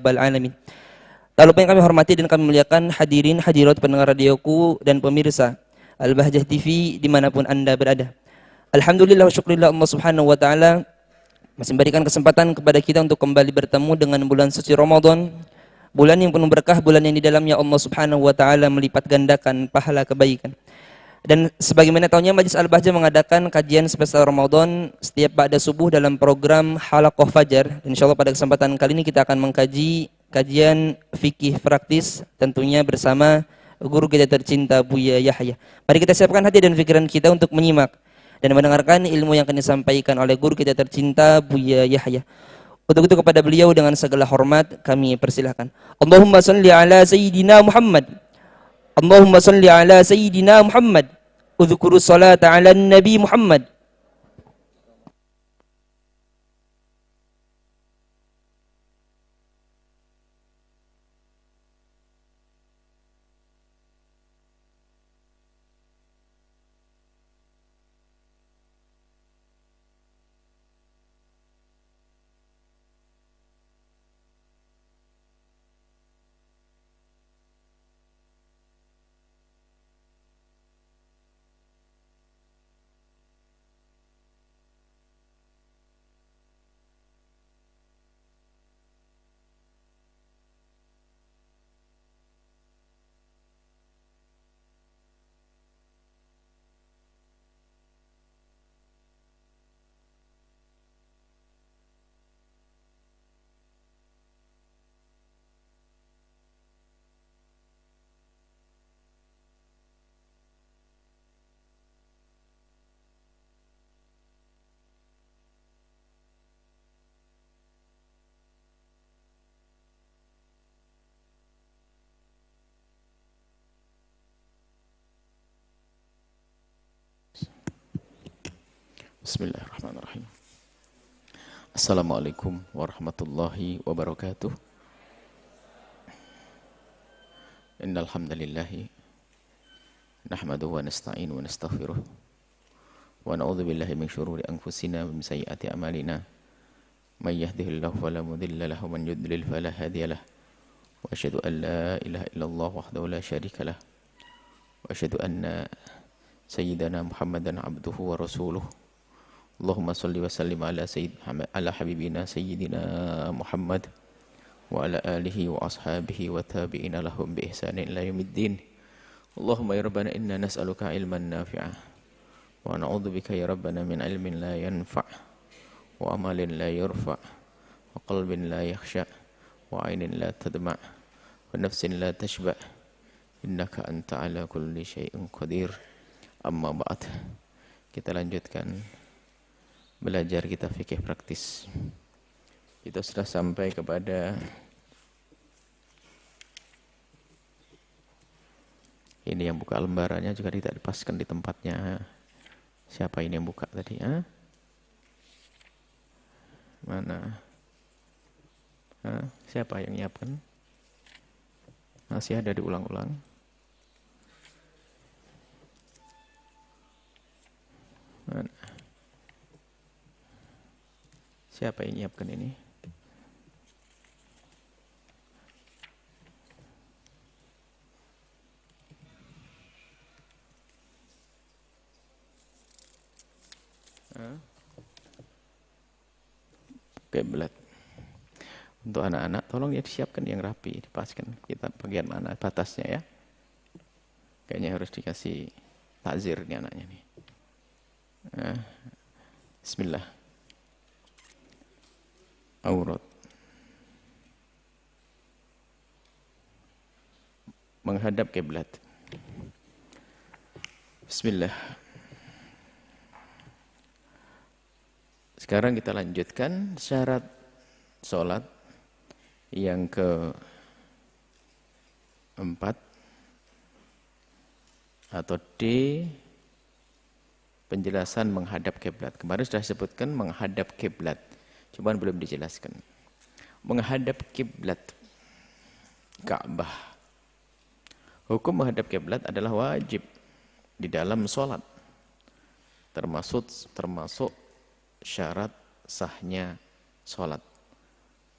rabbal alamin. Tak lupa yang kami hormati dan kami muliakan hadirin hadirat pendengar radioku dan pemirsa Al-Bahjah TV dimanapun anda berada. Alhamdulillah wa syukurillah Allah subhanahu wa ta'ala masih memberikan kesempatan kepada kita untuk kembali bertemu dengan bulan suci Ramadan, bulan yang penuh berkah, bulan yang di dalamnya Allah subhanahu wa ta'ala melipat gandakan pahala kebaikan. Dan sebagaimana tahunya Majlis Al-Bahjah mengadakan kajian spesial Ramadan setiap ba'da subuh dalam program Halaqah Fajar. Insyaallah pada kesempatan kali ini kita akan mengkaji kajian fikih praktis tentunya bersama guru kita tercinta Buya Yahya. Mari kita siapkan hati dan pikiran kita untuk menyimak dan mendengarkan ilmu yang akan disampaikan oleh guru kita tercinta Buya Yahya. Untuk itu kepada beliau dengan segala hormat kami persilahkan. Allahumma salli ala sayyidina Muhammad. Allahumma salli ala sayyidina Muhammad. Udhkuru salata ala nabi Muhammad. Bismillahirrahmanirrahim. Assalamualaikum warahmatullahi wabarakatuh. Innal hamdalillahi nahmaduhu wa nasta'inu wa nastaghfiruh wa na'udzu billahi min syururi anfusina wa min sayyiati a'malina. May yahdihillahu fala mudilla lahu wa man yudlil fala hadiya lahu. Wa asyhadu an la ilaha illallah wahdahu la syarika lahu. Wa asyhadu anna sayyidana Muhammadan abduhu wa rasuluh. Allahumma salli wa sallim ala habibina sayyidina Muhammad wa ala alihi wa ashabihi wa tabi'ina lahum bi ihsanin ila yaumiddin. Allahumma ya rabbana inna nas'aluka ilman nafi'a wa na'udzubika ya rabbana min ilmin la yanfa' wa amalin la yurfa' wa qalbin la yakhsha' wa 'ainin la tadma' wa nafsin la tashba' innaka anta ala kulli syai'in qadir. Amma ba'd. Kita lanjutkan belajar kita fikih praktis. Kita sudah sampai kepada ini yang buka lembarannya juga tidak dipaskan di tempatnya. Siapa ini yang buka tadi? Mana? Siapa yang nyiapkan? Masih ada diulang-ulang. Mana? Siapa yang nyiapkan ini? Kiblat. Untuk anak-anak, tolong ya disiapkan yang rapi, dipaskan. Kita bagian mana batasnya ya? Kayaknya harus dikasih takzir nih anaknya nih. Bismillah. Aurat. Menghadap kiblat. Bismillah. Sekarang kita lanjutkan syarat sholat yang keempat atau D, penjelasan menghadap kiblat. Kemarin sudah disebutkan menghadap kiblat. Cuman belum dijelaskan. Menghadap kiblat Ka'bah. Hukum menghadap kiblat adalah wajib di dalam sholat. Termasuk syarat sahnya sholat.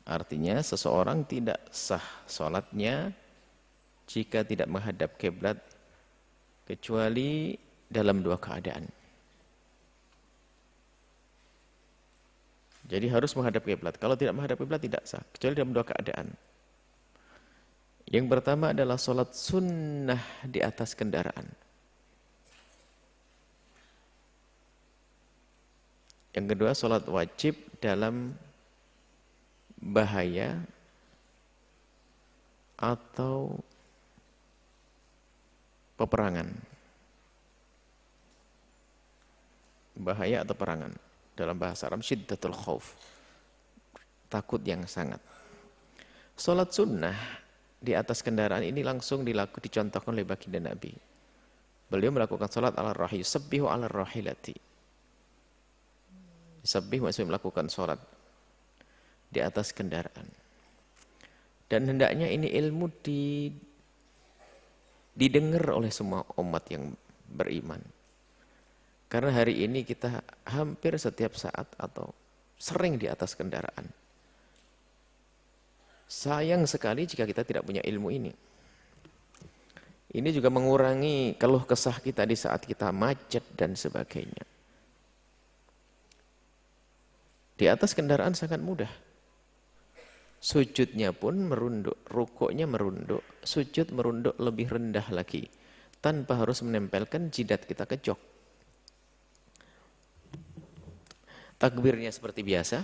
Artinya seseorang tidak sah sholatnya jika tidak menghadap kiblat kecuali dalam dua keadaan. Jadi harus menghadap kiblat. Kalau tidak menghadap kiblat tidak sah, kecuali dalam dua keadaan. Yang pertama adalah sholat sunnah di atas kendaraan. Yang kedua sholat wajib dalam bahaya atau peperangan. Bahaya atau peperangan. Dalam bahasa Arab syiddatul khauf, takut yang sangat. Sholat sunnah di atas kendaraan ini langsung dicontohkan oleh baginda Nabi. Beliau melakukan sholat ala rahil, sabbihu ala rahilati. Sabbih maksudnya melakukan sholat di atas kendaraan. Dan hendaknya ini ilmu didengar oleh semua umat yang beriman. Karena hari ini kita hampir setiap saat atau sering di atas kendaraan. Sayang sekali jika kita tidak punya ilmu ini. Ini juga mengurangi keluh kesah kita di saat kita macet dan sebagainya. Di atas kendaraan sangat mudah. Sujudnya pun merunduk, rukuknya merunduk, sujud merunduk lebih rendah lagi. Tanpa harus menempelkan jidat kita ke jok. Takbirnya seperti biasa,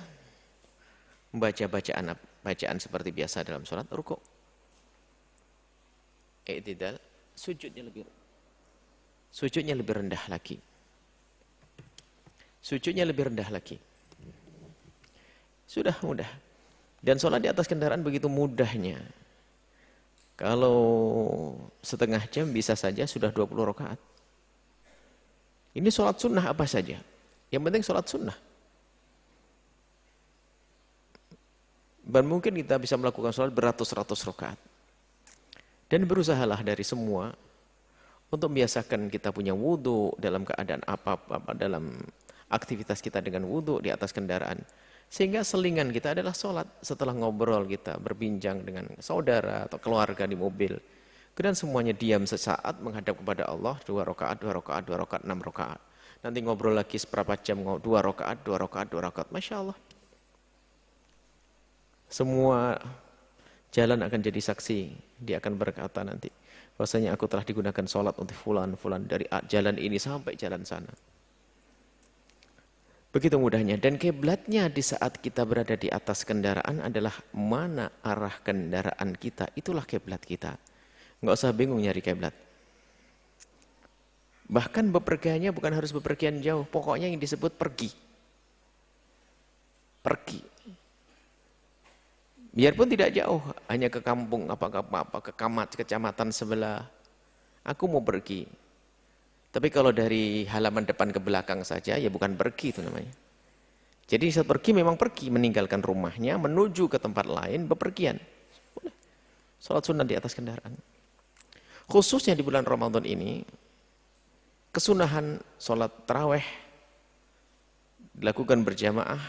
membaca bacaan seperti biasa dalam sholat, rukuk. I'tidal, sujudnya lebih rendah lagi. Sujudnya lebih rendah lagi. Sudah mudah. Dan sholat di atas kendaraan begitu mudahnya. Kalau setengah jam bisa saja sudah 20 rakaat. Ini sholat sunnah apa saja. Yang penting sholat sunnah. Dan mungkin kita bisa melakukan sholat beratus-ratus rakaat. Dan berusahalah dari semua untuk membiasakan kita punya wudhu dalam keadaan apa-apa, dalam aktivitas kita dengan wudhu di atas kendaraan. Sehingga selingan kita adalah sholat. Setelah ngobrol kita berbincang dengan saudara atau keluarga di mobil. Kemudian semuanya diam sesaat menghadap kepada Allah. 2 rakaat, 2 rakaat, 2 rakaat, 6 rakaat. Nanti ngobrol lagi seberapa jam, 2 rakaat, 2 rakaat, 2 rakaat. Masya Allah. Semua jalan akan jadi saksi. Dia akan berkata nanti, bahwasanya aku telah digunakan sholat untuk fulan dari jalan ini sampai jalan sana. Begitu mudahnya. Dan kiblatnya di saat kita berada di atas kendaraan adalah mana arah kendaraan kita. Itulah kiblat kita. Nggak usah bingung nyari kiblat. Bahkan bepergiannya bukan harus bepergian jauh. Pokoknya yang disebut pergi. Pergi. Biarpun tidak jauh, hanya ke kampung, ke kecamatan sebelah. Aku mau pergi. Tapi kalau dari halaman depan ke belakang saja, ya bukan pergi itu namanya. Jadi saat pergi memang pergi, meninggalkan rumahnya, menuju ke tempat lain, bepergian. Boleh. Salat sunnah di atas kendaraan. Khususnya di bulan Ramadan ini, kesunahan salat tarawih dilakukan berjamaah,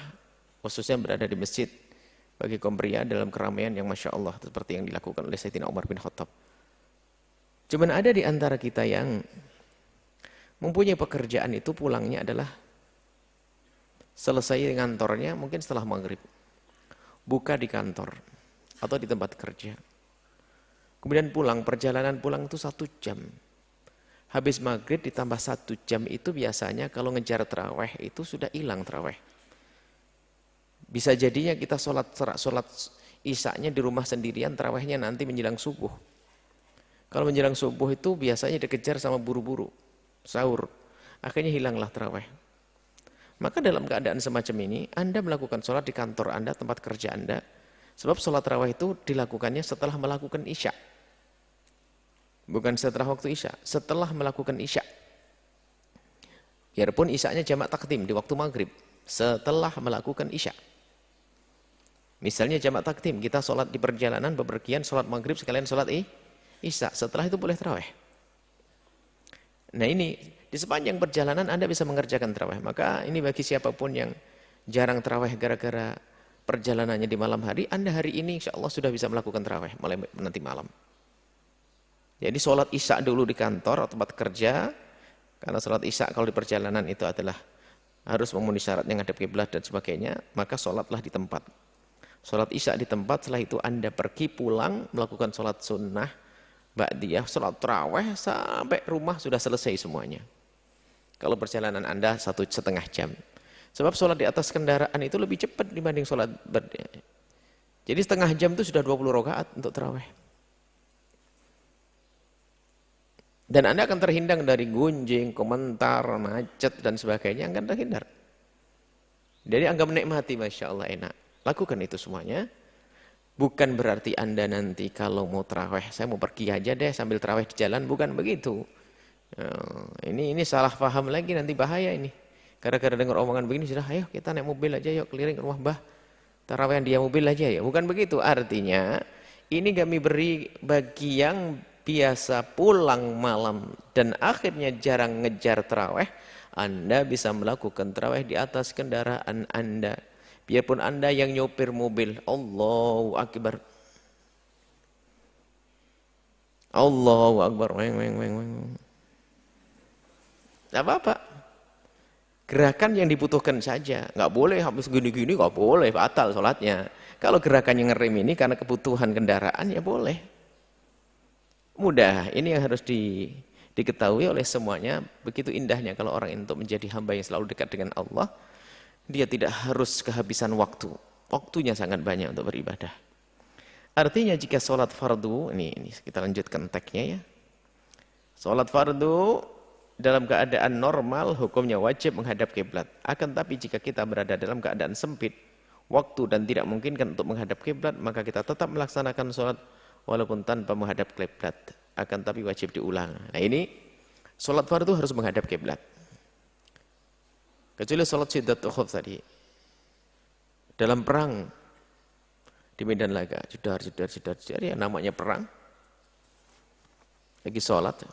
khususnya berada di masjid, bagi kaum pria dalam keramaian yang Masya Allah seperti yang dilakukan oleh Sayyidina Umar bin Khattab. Cuman ada di antara kita yang mempunyai pekerjaan itu pulangnya adalah selesai kantornya mungkin setelah maghrib. Buka di kantor atau di tempat kerja. Kemudian pulang, perjalanan pulang itu 1 jam. Habis maghrib ditambah 1 jam itu biasanya kalau ngejar tarawih itu sudah hilang tarawih. Bisa jadinya kita sholat isya-nya di rumah sendirian, tarawihnya nanti menjelang subuh. Kalau menjelang subuh itu biasanya dikejar sama buru-buru, sahur. Akhirnya hilanglah tarawih. Maka dalam keadaan semacam ini, Anda melakukan sholat di kantor Anda, tempat kerja Anda. Sebab sholat tarawih itu dilakukannya setelah melakukan isya. Bukan setelah waktu isya, setelah melakukan isya. Biarpun isya-nya jamak takdim di waktu maghrib, setelah melakukan isya. Misalnya jamak takdim, kita sholat di perjalanan, bepergian, sholat maghrib sekalian sholat isya. Setelah itu boleh tarawih. Nah ini, di sepanjang perjalanan Anda bisa mengerjakan tarawih. Maka ini bagi siapapun yang jarang tarawih gara-gara perjalanannya di malam hari, Anda hari ini insya Allah sudah bisa melakukan tarawih mulai nanti malam. Jadi sholat isya dulu di kantor atau tempat kerja, karena sholat isya kalau di perjalanan itu adalah harus memenuhi syaratnya ngadep kiblat dan sebagainya, maka sholatlah di tempat. Sholat isya di tempat, setelah itu Anda pergi pulang melakukan sholat sunnah, ba'diyah, sholat tarawih sampai rumah sudah selesai semuanya. Kalau perjalanan Anda 1,5 jam. Sebab sholat di atas kendaraan itu lebih cepat dibanding sholat berdiri. Jadi setengah jam itu sudah 20 rakaat untuk tarawih. Dan Anda akan terhindar dari gunjing, komentar, macet, dan sebagainya, akan terhindar. Jadi anggap menikmati, Masya Allah enak. Lakukan itu semuanya. Bukan berarti Anda nanti kalau mau tarawih, saya mau pergi aja deh sambil tarawih di jalan, bukan begitu. Ini salah paham lagi, nanti bahaya ini. Gara-gara dengar omongan begini, sudah ayo kita naik mobil aja yuk, keliling ke rumah Mbah. Tarawih dia mobil aja ya. Bukan begitu, artinya ini kami beri bagi yang biasa pulang malam dan akhirnya jarang ngejar tarawih, Anda bisa melakukan tarawih di atas kendaraan Anda. Biarpun Anda yang nyopir mobil, Allahu Akbar. Allahu Akbar. Tidak apa-apa. Gerakan yang dibutuhkan saja. Nggak boleh habis gini-gini, nggak boleh, batal sholatnya. Kalau gerakan yang ngerem ini karena kebutuhan kendaraan, ya boleh. Mudah, ini yang harus diketahui oleh semuanya. Begitu indahnya kalau orang itu menjadi hamba yang selalu dekat dengan Allah, dia tidak harus kehabisan waktu. Waktunya sangat banyak untuk beribadah. Artinya jika sholat fardu, ini kita lanjutkan teksnya ya. Sholat fardu dalam keadaan normal hukumnya wajib menghadap kiblat. Akan tapi jika kita berada dalam keadaan sempit, waktu dan tidak memungkinkan untuk menghadap kiblat, maka kita tetap melaksanakan sholat walaupun tanpa menghadap kiblat. Akan tapi wajib diulang. Nah ini sholat fardu harus menghadap kiblat. Kecuali sholat syiddatul khawf tadi. Dalam perang di medan laga, jedar, ya namanya perang. Lagi sholat.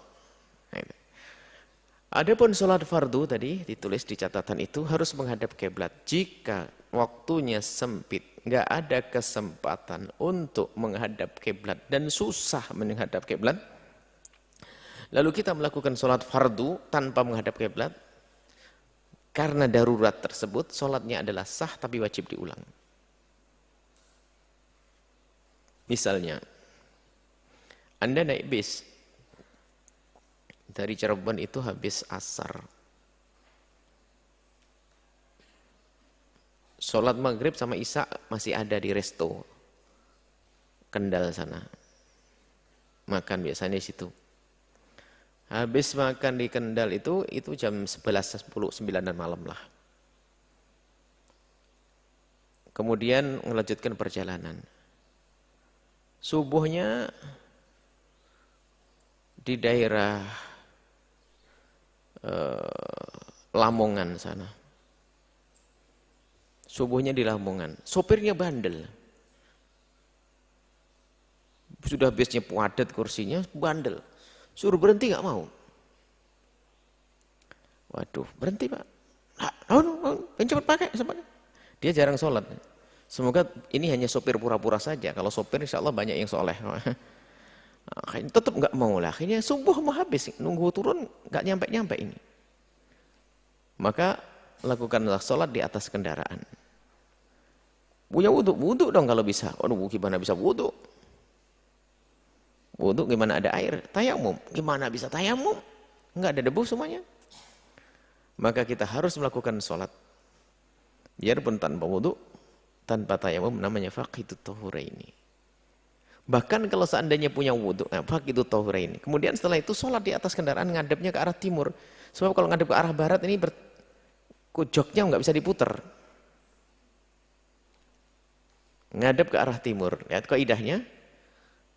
Adapun sholat fardu tadi ditulis di catatan itu harus menghadap kiblat. Jika waktunya sempit, nggak ada kesempatan untuk menghadap kiblat dan susah menghadap kiblat, lalu kita melakukan sholat fardu tanpa menghadap kiblat, karena darurat tersebut, sholatnya adalah sah tapi wajib diulang. Misalnya, Anda naik bis dari Cirebon itu habis asar. Sholat maghrib sama isya masih ada di resto Kendal sana. Makan biasanya di situ. Habis makan di Kendal itu jam 11, 10, 9 malam lah. Kemudian melanjutkan perjalanan. Subuhnya di daerah Lamongan sana. Subuhnya di Lamongan. Sopirnya bandel. Sudah bisnya padat kursinya, bandel. Suruh berhenti nggak mau. Waduh, berhenti Pak. Pengen cepat pakai. Dia jarang sholat. Semoga ini hanya sopir pura-pura saja. Kalau sopir insya Allah banyak yang soleh. Akhirnya tetap nggak mau lah. Akhirnya subuh mau habis, nunggu turun nggak nyampe ini. Maka lakukanlah sholat di atas kendaraan. Punya wudhu dong kalau bisa. Waduh, gimana bisa wudhu? Wudhu gimana ada air? Tayamum, gimana bisa tayamum? Nggak ada debu semuanya. Maka kita harus melakukan sholat. Biarpun tanpa wudhu, tanpa tayamum, namanya faqidut tahuraini. Bahkan kalau seandainya punya wudhu, faqidut tahuraini. Kemudian setelah itu sholat di atas kendaraan ngadepnya ke arah timur. Sebab kalau ngadep ke arah barat ini kujoknya nggak bisa diputer. Ngadep ke arah timur. Lihat kaidahnya.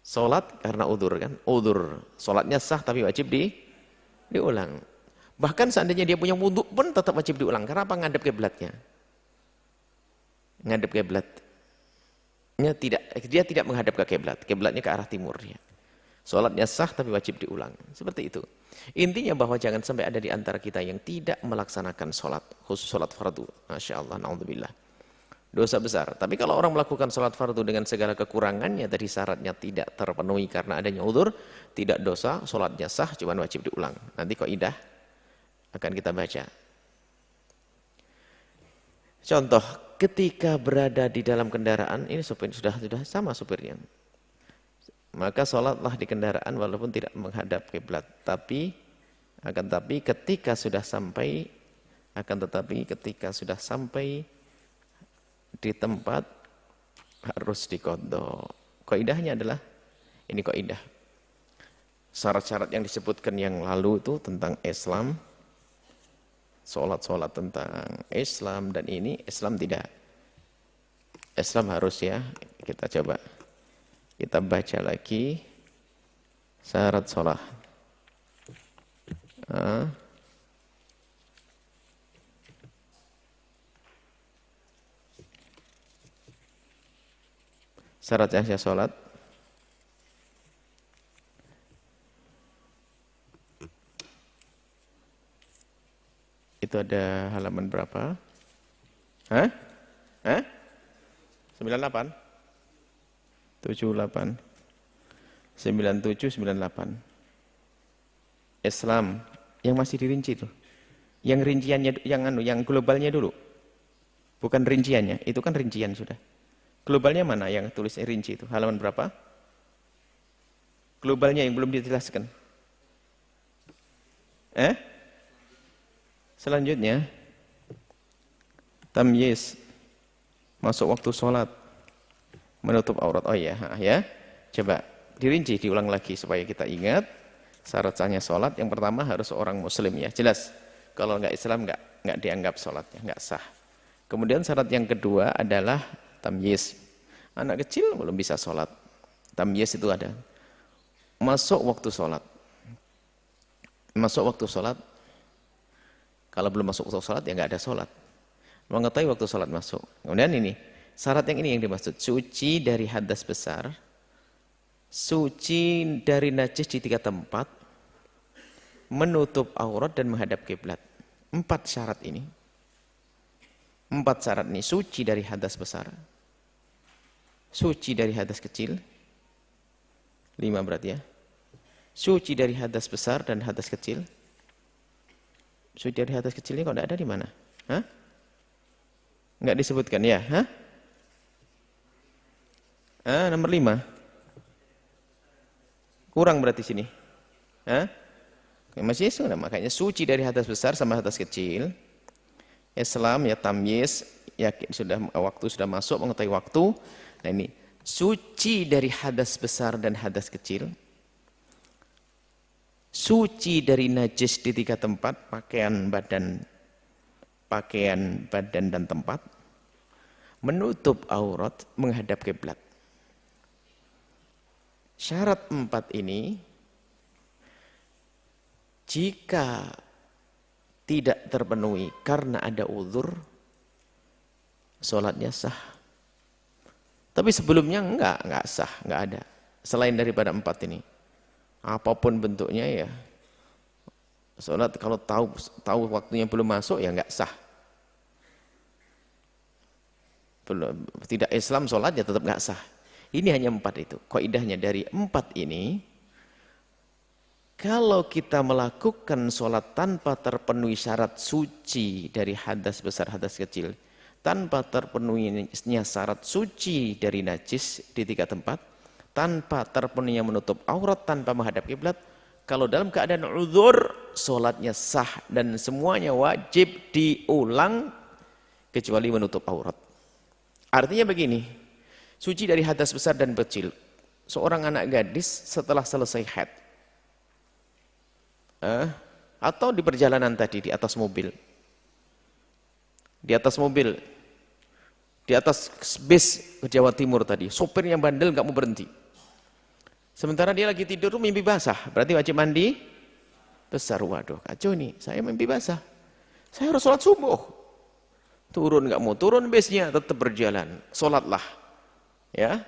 Sholat karena udzur kan. Udzur. Sholatnya sah tapi wajib diulang. Bahkan seandainya dia punya wudhu pun tetap wajib diulang. Karena apa? Ngadep kiblatnya. Ngadep kiblatnya dia tidak menghadap ke kiblat. Kiblatnya ke arah timur dia. Sholatnya sah tapi wajib diulang. Seperti itu. Intinya bahwa jangan sampai ada di antara kita yang tidak melaksanakan sholat. Khusus sholat fardu. Masya Allah, na'udzubillah. Dosa besar. Tapi kalau orang melakukan sholat fardu dengan segala kekurangannya, tadi syaratnya tidak terpenuhi karena adanya udzur, tidak dosa, sholatnya sah, cuma wajib diulang. Nanti kaidah akan kita baca. Contoh, ketika berada di dalam kendaraan, ini supir sudah sama supirnya. Maka sholatlah di kendaraan walaupun tidak menghadap kiblat. Tapi ketika sudah sampai di tempat harus diqadha. Kaidahnya adalah ini kaidah. Syarat-syarat yang disebutkan yang lalu itu tentang Islam, sholat tentang Islam, dan ini Islam tidak. Islam harus ya, kita coba. Kita baca lagi syarat sholat. Syarat yang saya sholat. Itu ada halaman berapa? 98? 78 97 98. Islam yang masih dirinci itu. Yang rinciannya yang globalnya dulu. Bukan rinciannya, itu kan rincian sudah. Globalnya mana yang tulis rinci itu? Halaman berapa? Globalnya yang belum dijelaskan. Selanjutnya tamyiz, masuk waktu sholat, menutup aurat. Oh iya, ya. Coba dirinci, diulang lagi supaya kita ingat. Syarat-syaratnya sholat yang pertama harus orang muslim ya, jelas. Kalau nggak Islam nggak dianggap sholatnya, nggak sah. Kemudian syarat yang kedua adalah tamyiz. Anak kecil belum bisa sholat. Tamyiz itu ada. Masuk waktu sholat. Masuk waktu sholat. Kalau belum masuk waktu sholat ya nggak ada sholat. Mengetahui waktu sholat masuk. Kemudian ini, syarat yang ini yang dimaksud. Suci dari hadas besar. Suci dari najis di 3 tempat. Menutup aurat dan menghadap kiblat. 4 syarat ini. 4 syarat ini. Suci dari hadas besar. Suci dari hadas kecil. 5 berarti ya. Suci dari hadas besar dan hadas kecil. Suci dari hadas kecilnya kok tidak ada di mana? Enggak disebutkan ya? Nomor 5. Kurang berarti sini. Masih sudah, makanya suci dari hadas besar sama hadas kecil. Islam ya tamyiz, yakin sudah waktu sudah masuk, mengetahui waktu. Nah ini suci dari hadas besar dan hadas kecil. Suci dari najis di 3 tempat, pakaian badan dan tempat. Menutup aurat, menghadap kiblat. Syarat 4 ini jika tidak terpenuhi karena ada uzur, sholatnya sah. Tapi sebelumnya enggak sah, enggak ada. Selain daripada 4 ini. Apapun bentuknya ya. Sholat kalau tahu waktunya belum masuk ya enggak sah. Belum, tidak Islam sholatnya tetap enggak sah. Ini hanya 4 itu. Kaidahnya dari 4 ini, kalau kita melakukan sholat tanpa terpenuhi syarat suci dari hadas besar, hadas kecil, tanpa terpenuhinya syarat suci dari najis di 3 tempat, tanpa terpenuhinya menutup aurat, tanpa menghadap kiblat, kalau dalam keadaan uzur, sholatnya sah dan semuanya wajib diulang kecuali menutup aurat. Artinya begini, suci dari hadas besar dan kecil, seorang anak gadis setelah selesai haid, atau di perjalanan tadi di atas mobil, di atas bis ke Jawa Timur tadi, sopirnya bandel nggak mau berhenti. Sementara dia lagi tidur mimpi basah, berarti wajib mandi besar. Waduh, kacau nih, saya mimpi basah, saya harus sholat subuh. Turun nggak mau turun bisnya, tetap berjalan. Sholatlah, ya,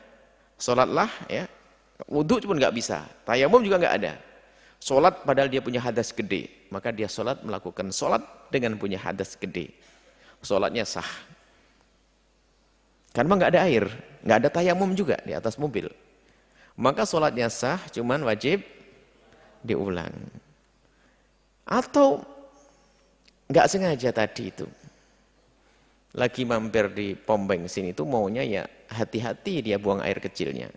Wudhu pun nggak bisa, tayamum juga nggak ada. Sholat padahal dia punya hadas gede, maka dia melakukan sholat dengan punya hadas gede. Sholatnya sah. Karena nggak ada air, nggak ada tayamum juga di atas mobil. Maka sholatnya sah, cuman wajib diulang. Atau nggak sengaja tadi itu, lagi mampir di pom bensin itu maunya ya hati-hati dia buang air kecilnya.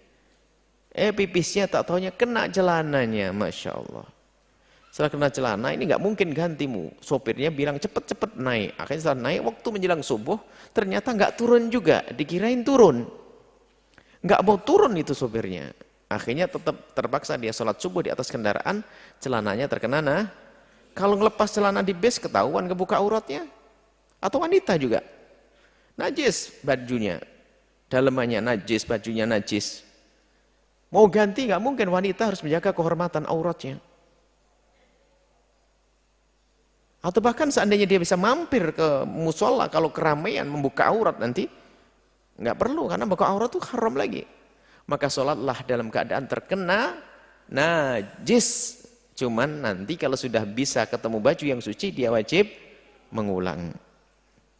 Pipisnya tak taunya kena celananya, Masya Allah. Setelah kena celana ini nggak mungkin gantimu. Sopirnya bilang cepet-cepet naik. Akhirnya setelah naik waktu menjelang subuh ternyata nggak turun juga. Dikirain turun. Nggak mau turun itu sopirnya. Akhirnya tetap terpaksa dia sholat subuh di atas kendaraan. Celananya terkena nah. Kalau ngelepas celana di bis ketahuan kebuka auratnya. Atau wanita juga. Najis bajunya. Dalemannya najis, bajunya najis. Mau ganti nggak mungkin, wanita harus menjaga kehormatan auratnya. Atau bahkan seandainya dia bisa mampir ke musola kalau keramaian membuka aurat nanti nggak perlu karena buka aurat itu haram lagi. Maka sholatlah dalam keadaan terkena najis. Cuman nanti kalau sudah bisa ketemu baju yang suci dia wajib mengulang.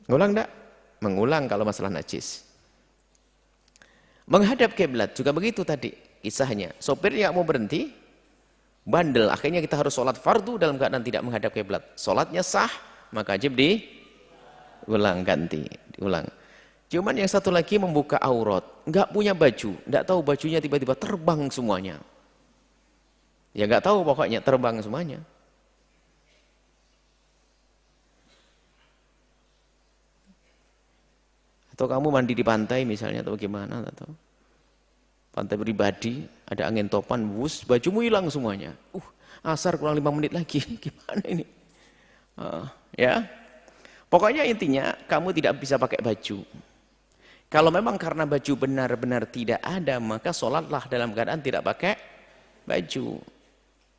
Mengulang enggak? Mengulang kalau masalah najis. Menghadap kiblat juga begitu tadi kisahnya. Sopir nggak mau berhenti, bandel. Akhirnya kita harus sholat fardu dalam keadaan tidak menghadap kiblat. Sholatnya sah, maka wajib diulang, ganti, diulang. Cuman yang satu lagi membuka aurat, nggak punya baju, nggak tahu bajunya tiba-tiba terbang semuanya. Ya nggak tahu pokoknya terbang semuanya. Atau kamu mandi di pantai misalnya atau bagaimana atau pantai pribadi, ada angin topan, wus, bajumu hilang semuanya. Asar kurang 5 menit lagi, gimana ini? Ya, pokoknya intinya kamu tidak bisa pakai baju. Kalau memang karena baju benar-benar tidak ada, maka sholatlah dalam keadaan tidak pakai baju.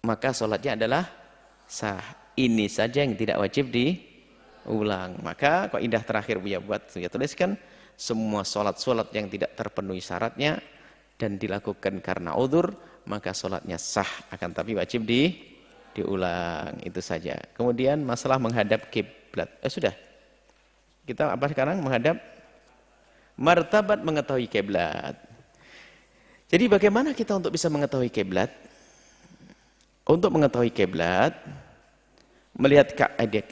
Maka sholatnya adalah sah. Ini saja yang tidak wajib diulang. Maka kok indah terakhir Buya buat, saya tuliskan semua sholat-sholat yang tidak terpenuhi syaratnya dan dilakukan karena udzur, maka sholatnya sah, akan tapi wajib diulang. Itu saja. Kemudian masalah menghadap kiblat. Sudah. Kita apa sekarang? Menghadap martabat mengetahui kiblat. Jadi bagaimana kita untuk bisa mengetahui kiblat? Untuk mengetahui kiblat, melihat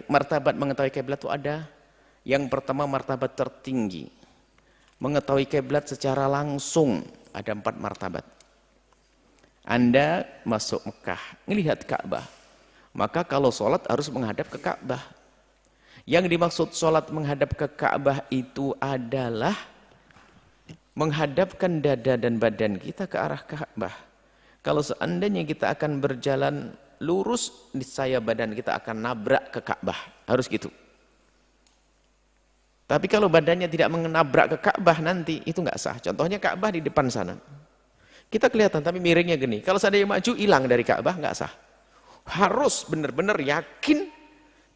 martabat mengetahui kiblat itu ada. Yang pertama martabat tertinggi. Mengetahui kiblat secara langsung. Ada 4 martabat. Anda masuk Mekah, melihat Ka'bah. Maka kalau sholat harus menghadap ke Ka'bah. Yang dimaksud sholat menghadap ke Ka'bah itu adalah menghadapkan dada dan badan kita ke arah Ka'bah. Kalau seandainya kita akan berjalan lurus, niscaya badan kita akan nabrak ke Ka'bah. Harus gitu. Tapi kalau badannya tidak menabrak ke Ka'bah nanti, itu nggak sah. Contohnya Ka'bah di depan sana. Kita kelihatan, tapi miringnya gini. Kalau seandainya maju, hilang dari Ka'bah, nggak sah. Harus benar-benar yakin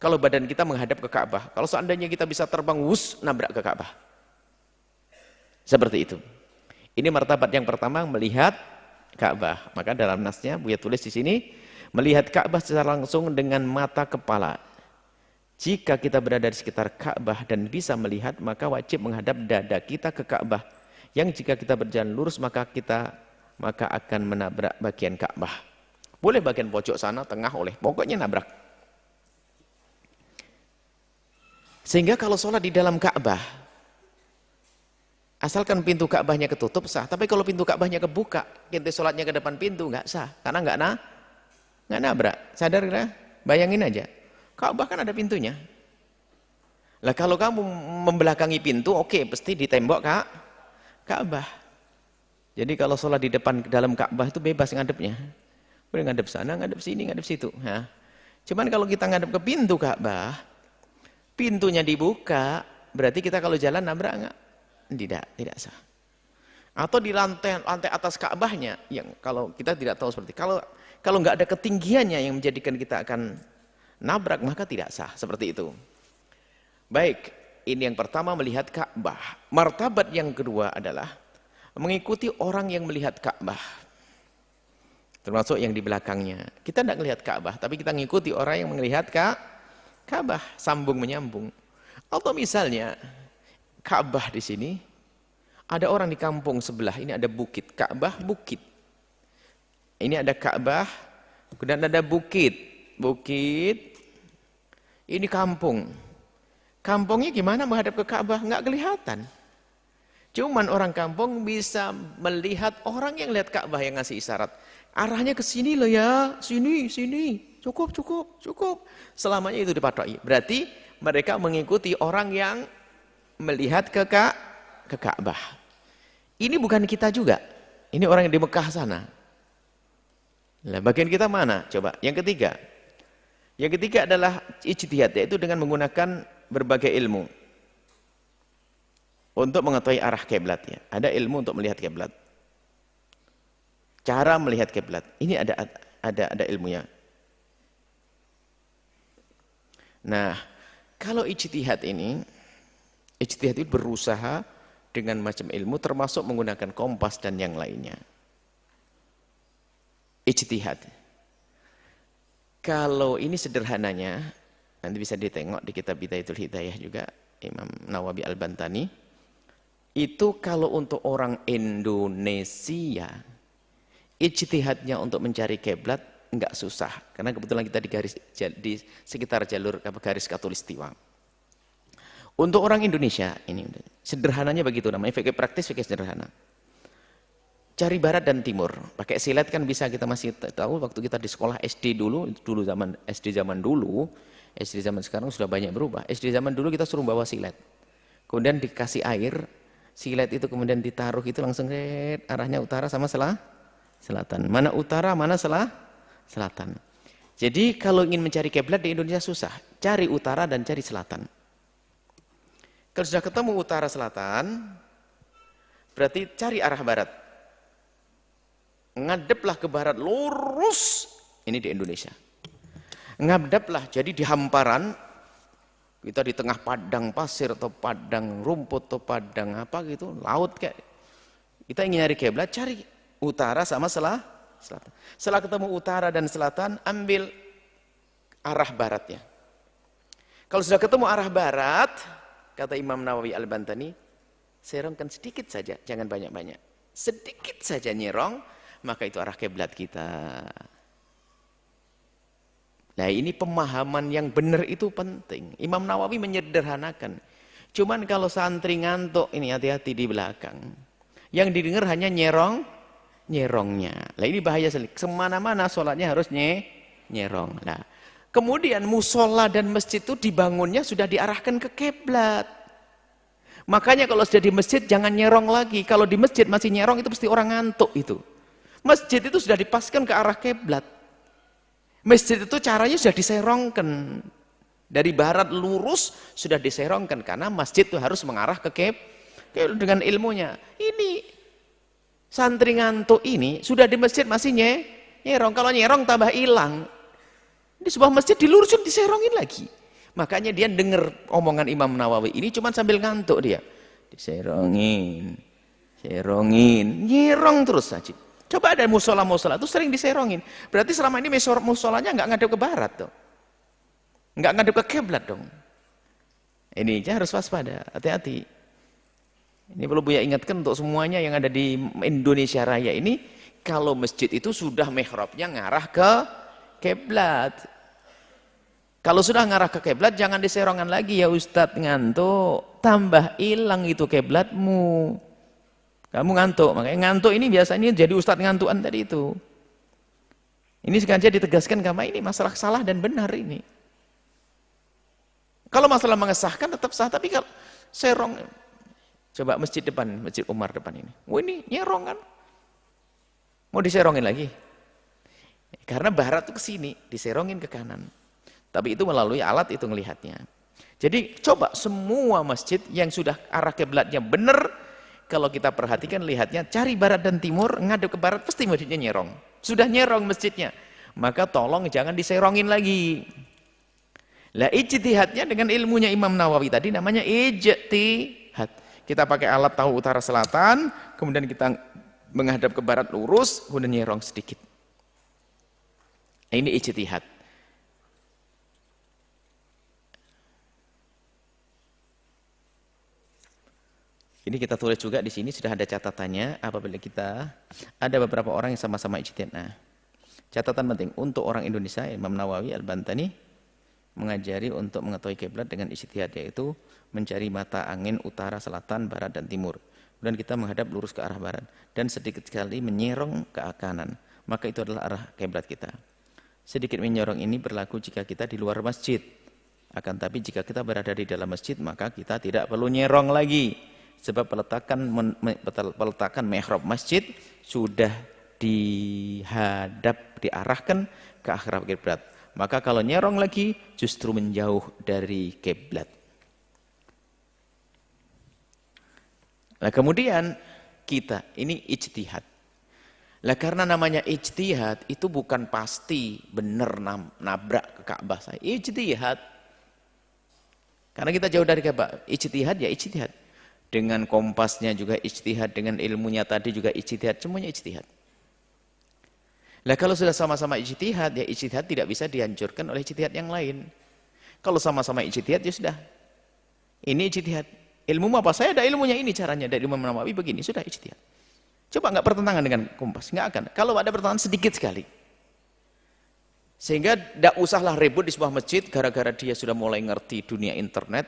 kalau badan kita menghadap ke Ka'bah. Kalau seandainya kita bisa terbang, wus, nabrak ke Ka'bah. Seperti itu. Ini martabat yang pertama, melihat Ka'bah. Maka dalam nasnya, Buya tulis di sini, melihat Ka'bah secara langsung dengan mata kepala. Jika kita berada di sekitar Ka'bah dan bisa melihat, maka wajib menghadap dada kita ke Ka'bah. Yang jika kita berjalan lurus, maka akan menabrak bagian Ka'bah. Boleh bagian pojok sana, tengah, pokoknya nabrak. Sehingga kalau sholat di dalam Ka'bah, asalkan pintu Ka'bahnya ketutup sah. Tapi kalau pintu Ka'bahnya kebuka, kita sholatnya ke depan pintu, nggak sah. Karena nggak nabrak. Sadar nggak? Bayangin aja. Ka'bah kan ada pintunya. Lah kalau kamu membelakangi pintu, oke, pasti di tembok Ka'bah. Jadi kalau sholat di depan dalam Ka'bah itu bebas ngadepnya. Boleh ngadep sana, ngadep sini, ngadep situ. Nah, cuman kalau kita ngadep ke pintu Ka'bah, pintunya dibuka, berarti kita kalau jalan nabrak nggak? Tidak sah. Atau di lantai atas Ka'bahnya, yang kalau kita tidak tahu seperti kalau nggak ada ketinggiannya yang menjadikan kita akan nabrak, maka tidak sah. Seperti itu. Baik, ini yang pertama melihat Ka'bah. Martabat yang kedua adalah mengikuti orang yang melihat Ka'bah. Termasuk yang di belakangnya. Kita tidak melihat Ka'bah, tapi kita mengikuti orang yang melihat Ka'bah. Sambung menyambung. Atau misalnya Ka'bah di sini, Ada orang di kampung sebelah, ini ada bukit, Ka'bah bukit. Ini ada Ka'bah, kemudian ada bukit. Bukit, ini kampung. Kampungnya gimana menghadap ke Ka'bah? Nggak kelihatan. Cuman orang kampung bisa melihat orang yang lihat Ka'bah yang ngasih isyarat. Arahnya ke sini loh ya, sini, sini. Cukup, cukup, cukup. Selamanya itu dipatoki. Berarti mereka mengikuti orang yang melihat ke Ka'bah. Ini bukan kita juga. Ini orang yang di Mekah sana. Nah, bagian kita mana? Coba. Yang ketiga. Yang ketiga adalah ijtihad, yaitu dengan menggunakan berbagai ilmu untuk mengetahui arah kiblat ya. Ada ilmu untuk melihat kiblat. Cara melihat kiblat. Ini ada ilmunya. Nah, kalau ijtihad itu berusaha dengan macam ilmu termasuk menggunakan kompas dan yang lainnya. Ijtihad. Kalau ini sederhananya, nanti bisa ditengok di kitab Bidayatul Hidayah juga, Imam Nawawi Al-Bantani. Itu kalau untuk orang Indonesia, ijtihadnya untuk mencari kiblat enggak susah. Karena kebetulan kita di sekitar jalur garis Khatulistiwa. Untuk orang Indonesia, ini sederhananya begitu, namanya fikih praktis, fikih sederhana. Cari barat dan timur. Pakai silet kan bisa, kita masih tahu waktu kita di sekolah SD dulu SD zaman sekarang sudah banyak berubah. SD zaman dulu kita suruh bawa silet. Kemudian dikasih air, silet itu kemudian ditaruh itu langsung arahnya utara sama selatan. Mana utara, mana selatan. Jadi kalau ingin mencari kiblat di Indonesia susah. Cari utara dan cari selatan. Kalau sudah ketemu utara selatan, berarti cari arah barat. Ngadeplah ke barat lurus, ini di Indonesia. Ngadeplah, jadi di hamparan, kita di tengah padang pasir atau padang rumput atau padang apa gitu, laut kayak. Kita ingin nyari kiblat, cari utara sama selatan. Setelah ketemu utara dan selatan, ambil arah baratnya. Kalau sudah ketemu arah barat, kata Imam Nawawi Al-Bantani, serongkan sedikit saja, jangan banyak-banyak. Sedikit saja nyerong, maka itu arah kiblat kita. Nah, ini pemahaman yang benar itu penting. Imam Nawawi menyederhanakan. Cuman kalau santri ngantuk, ini hati-hati di belakang. Yang didengar hanya nyerongnya. Nah, ini bahaya sekali. Semana-mana sholatnya harus nyerong. Nah, kemudian musola dan masjid itu dibangunnya sudah diarahkan ke kiblat. Makanya kalau sudah di masjid jangan nyerong lagi. Kalau di masjid masih nyerong itu pasti orang ngantuk itu. Masjid itu sudah dipaskan ke arah kiblat. Masjid itu caranya sudah diserongkan. Dari barat lurus sudah diserongkan. Karena masjid itu harus mengarah ke kiblat. Dengan ilmunya. Ini santri ngantuk ini sudah di masjid masih nyerong. Kalau nyerong tambah hilang. Di sebuah masjid dilurusin diserongin lagi. Makanya dia dengar omongan Imam Nawawi ini cuma sambil ngantuk dia. Diserongin. Nyerong terus saja. Coba ada musola-musola itu sering diserongin. Berarti selama ini musolanya nggak ngadep ke barat dong. Nggak ngadep ke kiblat dong. Ini aja harus waspada, hati-hati. Ini perlu Buya ingatkan untuk semuanya yang ada di Indonesia Raya ini, kalau masjid itu sudah mihrabnya ngarah ke kiblat. Kalau sudah ngarah ke kiblat jangan diserongan lagi ya Ustadz, ngantuk, tambah hilang itu kiblatmu. Kamu ngantuk, makanya ngantuk ini biasanya jadi Ustadz ngantuan tadi itu. Ini sengaja ditegaskan karena ini masalah salah dan benar ini. Kalau masalah mengesahkan tetap sah, tapi kalau serong, coba masjid depan, Masjid Umar depan ini. Oh ini nyerong kan? Mau diserongin lagi? Karena barat itu ke sini, diserongin ke kanan. Tapi itu melalui alat itu ngelihatnya. Jadi coba semua masjid yang sudah arah kiblatnya benar, kalau kita perhatikan lihatnya, cari barat dan timur, ngadep ke barat, pasti masjidnya nyerong. Sudah nyerong masjidnya, maka tolong jangan diserongin lagi. Lah ijtihadnya dengan ilmunya Imam Nawawi tadi namanya ijtihad. Kita pakai alat tahu utara selatan, kemudian kita menghadap ke barat lurus, kemudian nyerong sedikit. Ini ijtihad. Ini kita tulis juga di sini sudah ada catatannya apabila kita ada beberapa orang yang sama-sama ijtihad. Nah, catatan penting untuk orang Indonesia, Imam Nawawi Al-Bantani mengajari untuk mengetahui kiblat dengan ijtihad, yaitu mencari mata angin utara, selatan, barat dan timur. Kemudian kita menghadap lurus ke arah barat dan sedikit sekali menyerong ke kanan. Maka itu adalah arah kiblat kita. Sedikit menyorong ini berlaku jika kita di luar masjid. Akan tapi jika kita berada di dalam masjid, maka kita tidak perlu nyerong lagi. Sebab peletakan mihrab masjid sudah diarahkan ke arah kiblat. Maka kalau nyerong lagi justru menjauh dari kiblat. Nah, kemudian kita ini ijtihad. Lah karena namanya ijtihad itu bukan pasti benar nabrak ke Ka'bah saya. Ijtihad. Karena kita jauh dari Ka'bah. Ijtihad ya ijtihad. Dengan kompasnya juga ijtihad, dengan ilmunya tadi juga ijtihad, semuanya ijtihad. Lah kalau sudah sama-sama ijtihad, ya ijtihad tidak bisa dihancurkan oleh ijtihad yang lain. Kalau sama-sama ijtihad ya sudah. Ini ijtihad. Ilmu apa? Saya ada ilmunya, ini caranya dari Imam Nawawi begini, sudah ijtihad. Coba enggak bertentangan dengan kompas, enggak akan. Kalau ada pertentangan sedikit sekali. Sehingga enggak usahlah ribut di sebuah masjid gara-gara dia sudah mulai ngerti dunia internet.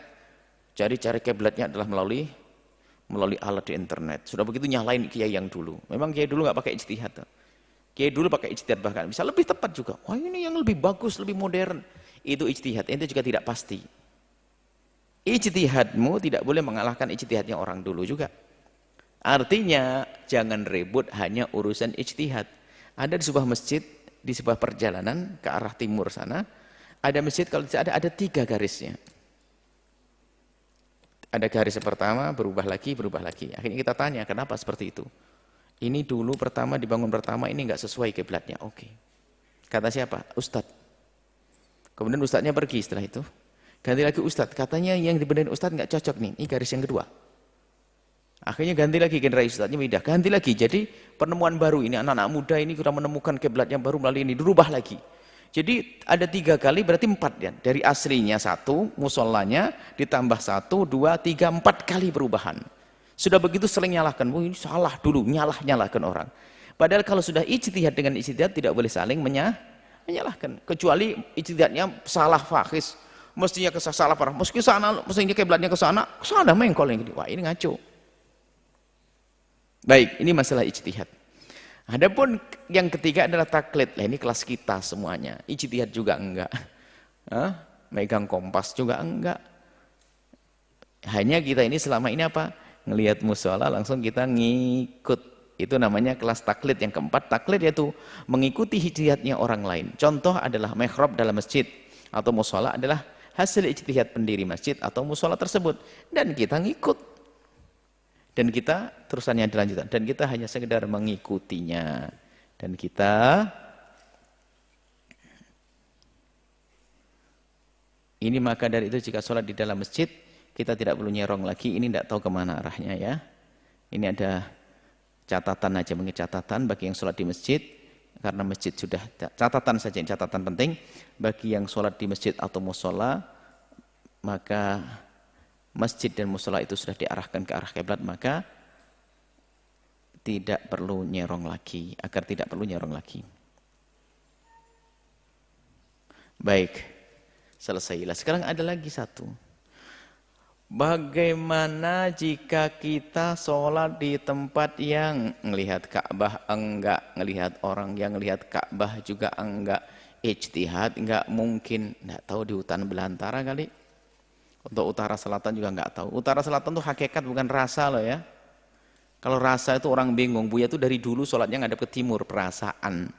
Cari-cari kiblatnya adalah melalui alat di internet. Sudah begitu nyalain kiai yang dulu. Memang kiai dulu enggak pakai ijtihad. Kiai dulu pakai ijtihad, bahkan bisa lebih tepat juga. Wah, ini yang lebih bagus, lebih modern. Itu ijtihad. Itu juga tidak pasti. Ijtihadmu tidak boleh mengalahkan ijtihadnya orang dulu juga. Artinya jangan ribut hanya urusan ijtihad. Ada di sebuah masjid, di sebuah perjalanan ke arah timur sana, ada masjid kalau tidak ada 3 garisnya. Ada garis pertama, berubah lagi. Akhirnya kita tanya, kenapa seperti itu? Ini dulu dibangun pertama ini enggak sesuai kiblatnya. Oke. Kata siapa? Ustadz. Kemudian ustadznya pergi setelah itu. Ganti lagi ustadz. Katanya yang dibenerin ustadz enggak cocok nih. Ini garis yang kedua. Akhirnya ganti lagi generasi ustadznya pindah. Ganti lagi. Jadi penemuan baru ini anak-anak muda ini sudah menemukan kiblat yang baru melalui ini, dirubah lagi. Jadi ada 3 kali berarti 4 ya. Dari aslinya 1, musolanya ditambah 1, 2, 3, 4 kali perubahan. Sudah begitu sering nyalahkan, ini salah dulu, nyalahkan orang. Padahal kalau sudah ijtihad dengan ijtihad tidak boleh saling menyalahkan. Kecuali ijtihadnya salah fakhis, mestinya salah parah. Mestinya kiblatnya ke sana mengkol yang gini. Wah, ini ngaco. Baik, ini masalah ijtihad. Adapun yang ketiga adalah taklid. Lah ini kelas kita semuanya. Ijtihad juga enggak. Megang kompas juga enggak. Hanya kita ini selama ini apa? Ngelihat musola langsung kita ngikut. Itu namanya kelas taklid. Yang keempat, taklid yaitu mengikuti ijtihadnya orang lain. Contoh adalah mihrab dalam masjid atau musola adalah hasil ijtihad pendiri masjid atau musola tersebut. Dan kita ngikut. Dan kita terusannya dilanjutkan. Dan kita hanya sekedar mengikutinya. Dan kita ini maka dari itu jika sholat di dalam masjid kita tidak perlu nyerong lagi. Ini tidak tahu kemana arahnya ya. Ini ada catatan aja, catatan bagi yang sholat di masjid. Karena masjid sudah catatan saja, catatan penting bagi yang sholat di masjid atau musola, maka masjid dan musola itu sudah diarahkan ke arah kiblat, maka tidak perlu nyerong lagi, agar tidak perlu nyerong lagi. Baik, selesailah. Sekarang ada lagi satu. Bagaimana jika kita sholat di tempat yang melihat Ka'bah enggak, melihat orang yang melihat Ka'bah juga enggak, ijtihad enggak mungkin, enggak tahu di hutan belantara kali. Untuk utara selatan juga enggak tahu. Utara selatan itu hakikat bukan rasa loh ya. Kalau rasa itu orang bingung. Buya itu dari dulu sholatnya ngadep ke timur, perasaan.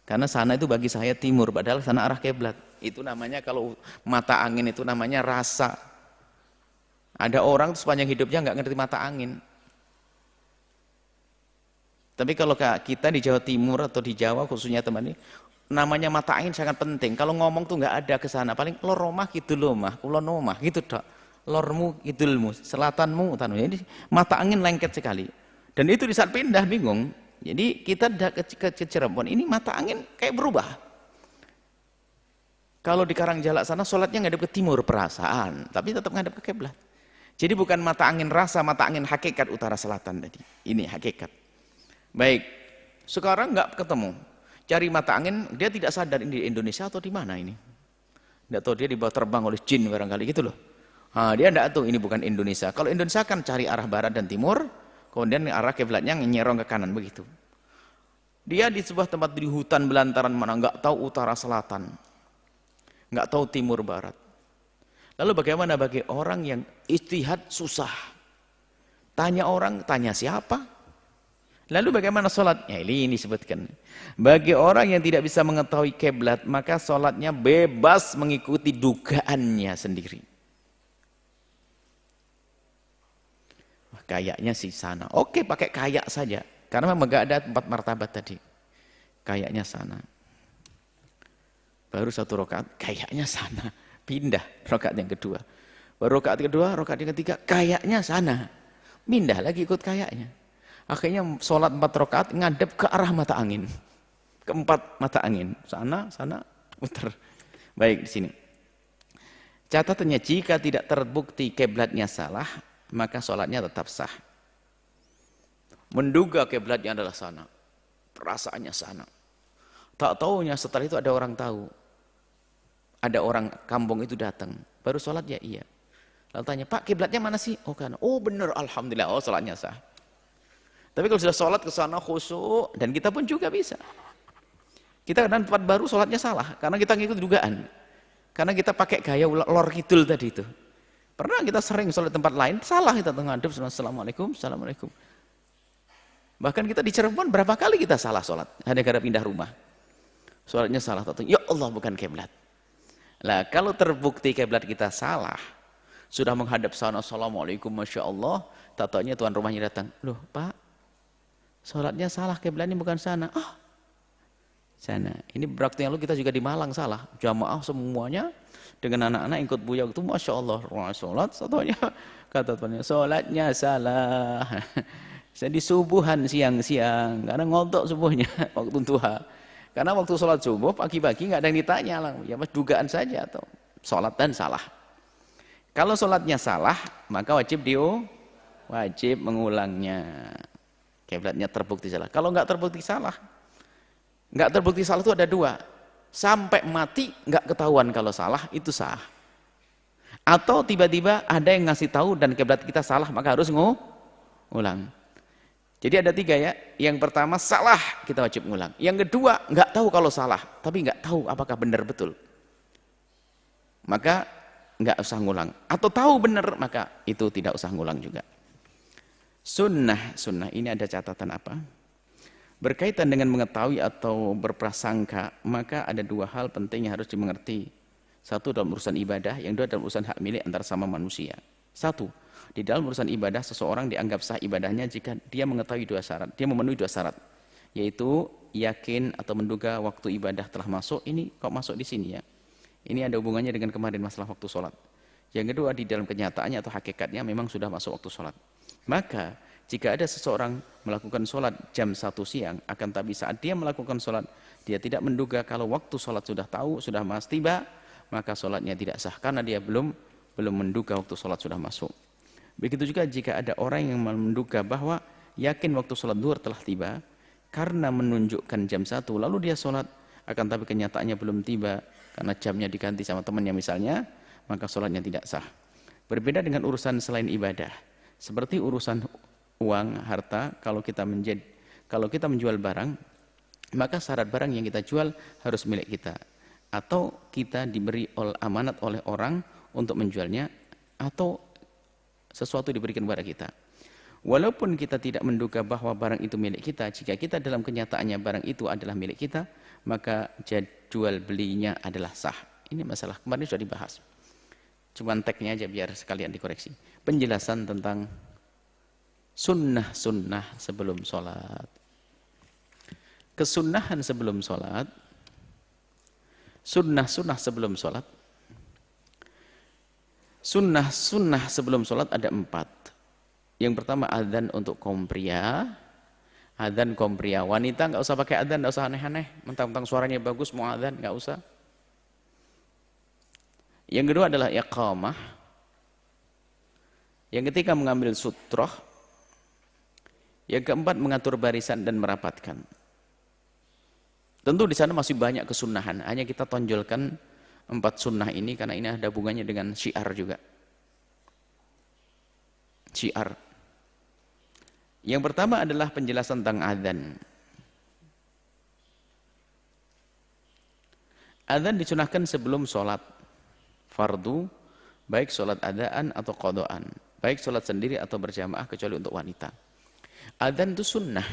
Karena sana itu bagi saya timur, padahal sana arah kiblat. Itu namanya kalau mata angin itu namanya rasa. Ada orang sepanjang hidupnya nggak ngerti mata angin. Tapi kalau kita di Jawa Timur atau di Jawa khususnya teman ini, namanya mata angin sangat penting. Kalau ngomong tuh nggak ada ke sana, paling lor omah gitu loh mah, kulon omah gitu tok. Lormu kidulmu, selatanmu utanu. Jadi mata angin lengket sekali. Dan itu di saat pindah bingung. Jadi kita ke Cirebon ini mata angin kayak berubah. Kalau di Karangjalak sana sholatnya ngadep ke timur perasaan, tapi tetap ngadep ke kiblat. Jadi bukan mata angin rasa, mata angin hakikat utara selatan tadi. Ini hakikat. Baik, sekarang nggak ketemu. Cari mata angin, dia tidak sadar ini di Indonesia atau di mana ini. Nggak tahu, dia dibawa terbang oleh jin barangkali gitu loh. Dia nggak tahu ini bukan Indonesia. Kalau Indonesia kan cari arah barat dan timur, kemudian arah kiblatnya nyerong ke kanan begitu. Dia di sebuah tempat di hutan belantaran mana, nggak tahu utara selatan, nggak tahu timur barat. Lalu bagaimana bagi orang yang ijtihad susah? Tanya orang, tanya siapa? Lalu bagaimana sholat? Ya ini disebutkan. Bagi orang yang tidak bisa mengetahui kiblat, maka sholatnya bebas mengikuti dugaannya sendiri. Kayaknya sih sana. Oke, pakai kayak saja. Karena memang gak ada 4 martabat tadi. Kayaknya sana. Baru 1 rakaat, kayaknya sana. Pindah rakaat yang kedua. Baru rakaat kedua, rakaat yang ketiga, kayaknya sana. Pindah lagi ikut kayaknya. Akhirnya sholat 4 rakaat ngadep ke arah mata angin. Ke 4 mata angin. Sana, muter. Baik, di sini. Catatannya, jika tidak terbukti kiblatnya salah, maka sholatnya tetap sah. Menduga kiblatnya adalah sana. Perasaannya sana. Tak taunya setelah itu ada orang tahu. Ada orang kampung itu datang, baru sholat ya iya. Lalu tanya, Pak kiblatnya mana sih? Oh kan, oh benar, alhamdulillah, oh sholatnya sah. Tapi kalau sudah sholat ke sana khusyuk, dan kita pun juga bisa. Kita kadang tempat baru sholatnya salah, karena kita ngikut dugaan. Karena kita pakai gaya lor kidul tadi itu. Pernah kita sering sholat tempat lain, salah kita menghadap, assalamualaikum, assalamualaikum. Bahkan kita di Cirebon berapa kali kita salah sholat, hanya gara pindah rumah. Sholatnya salah, ya Allah bukan kiblat. Lah kalau terbukti kiblat kita salah, sudah menghadap sana, assalamualaikum, masya Allah, tatanya tuan rumahnya datang, loh Pak, sholatnya salah, kiblatnya bukan sana. Sana. Ini waktu yang lalu kita juga di Malang salah, jamaah semuanya dengan anak-anak ikut buya itu, masya Allah, sholat, tatanya kata tuannya, sholatnya salah. Saya di subuhan siang-siang, karena ngontok subuhnya waktu duha. Karena waktu sholat subuh pagi-pagi nggak ada yang ditanya lah, ya mas dugaan saja atau sholat dan salah. Kalau sholatnya salah maka wajib mengulangnya. Kiblatnya terbukti salah. Kalau nggak terbukti salah itu ada 2. Sampai mati nggak ketahuan kalau salah itu sah. Atau tiba-tiba ada yang ngasih tahu dan kiblat kita salah maka harus ngulang. Jadi ada 3 ya. Yang pertama salah, kita wajib ngulang. Yang kedua nggak tahu kalau salah, tapi nggak tahu apakah benar betul. Maka nggak usah ngulang. Atau tahu benar, maka itu tidak usah ngulang juga. Sunnah ini ada catatan apa? Berkaitan dengan mengetahui atau berprasangka, maka ada 2 hal penting yang harus dimengerti. 1 dalam urusan ibadah, yang 2 dalam urusan hak milik antar sama manusia. 1. Di dalam urusan ibadah, seseorang dianggap sah ibadahnya jika dia mengetahui 2 syarat. Dia memenuhi 2 syarat, yaitu yakin atau menduga waktu ibadah telah masuk. Ini kok masuk di sini ya? Ini ada hubungannya dengan kemarin masalah waktu sholat. Yang kedua, di dalam kenyataannya atau hakikatnya memang sudah masuk waktu sholat. Maka jika ada seseorang melakukan sholat jam 1 siang, akan tapi saat dia melakukan sholat, dia tidak menduga kalau waktu sholat sudah tahu, sudah tiba, maka sholatnya tidak sah karena dia belum menduga waktu sholat sudah masuk. Begitu juga jika ada orang yang menduga bahwa yakin waktu sholat duhur telah tiba, karena menunjukkan jam 1, lalu dia sholat, akan tapi kenyataannya belum tiba, karena jamnya diganti sama temannya misalnya, maka sholatnya tidak sah. Berbeda dengan urusan selain ibadah, seperti urusan uang, harta, kalau kita menjual barang, maka syarat barang yang kita jual harus milik kita. Atau kita diberi amanat oleh orang untuk menjualnya, atau sesuatu diberikan kepada kita. Walaupun kita tidak menduga bahwa barang itu milik kita, jika kita dalam kenyataannya barang itu adalah milik kita, maka jual belinya adalah sah. Ini masalah kemarin sudah dibahas. Cuman tagnya aja biar sekalian dikoreksi. Penjelasan tentang sunnah sebelum sholat. Kesunnahan sebelum sholat, sunnah sebelum sholat. Sunnah sebelum sholat ada 4. Yang pertama adzan untuk kaum pria. Adzan kaum pria. Wanita nggak usah pakai adzan, nggak usah aneh-aneh. Mentang-mentang suaranya bagus mau adzan, nggak usah. Yang kedua adalah iqamah. Yang ketiga mengambil sutroh. Yang keempat mengatur barisan dan merapatkan. Tentu di sana masih banyak kesunahan. Hanya kita tonjolkan 4 sunnah ini karena ini ada hubungannya dengan syiar juga. Syiar. Yang pertama adalah penjelasan tentang adzan. Adzan disunahkan sebelum sholat fardu, baik sholat adaan atau qadaan, baik sholat sendiri atau berjamaah kecuali untuk wanita. Adzan itu sunnah.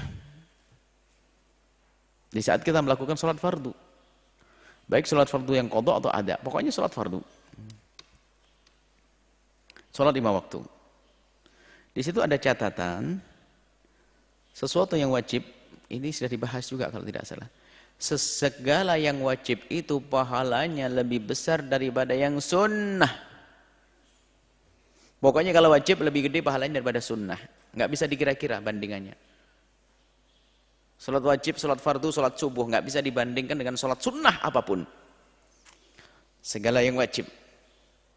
Di saat kita melakukan sholat fardu, baik sholat fardu yang qada atau ada, pokoknya sholat fardu. Sholat 5 waktu. Di situ ada catatan, sesuatu yang wajib, ini sudah dibahas juga kalau tidak salah. Segala yang wajib itu pahalanya lebih besar daripada yang sunnah. Pokoknya kalau wajib lebih gede pahalanya daripada sunnah. Nggak bisa dikira-kira bandingannya. Sholat wajib, sholat fardu, sholat subuh nggak bisa dibandingkan dengan sholat sunnah apapun. Segala yang wajib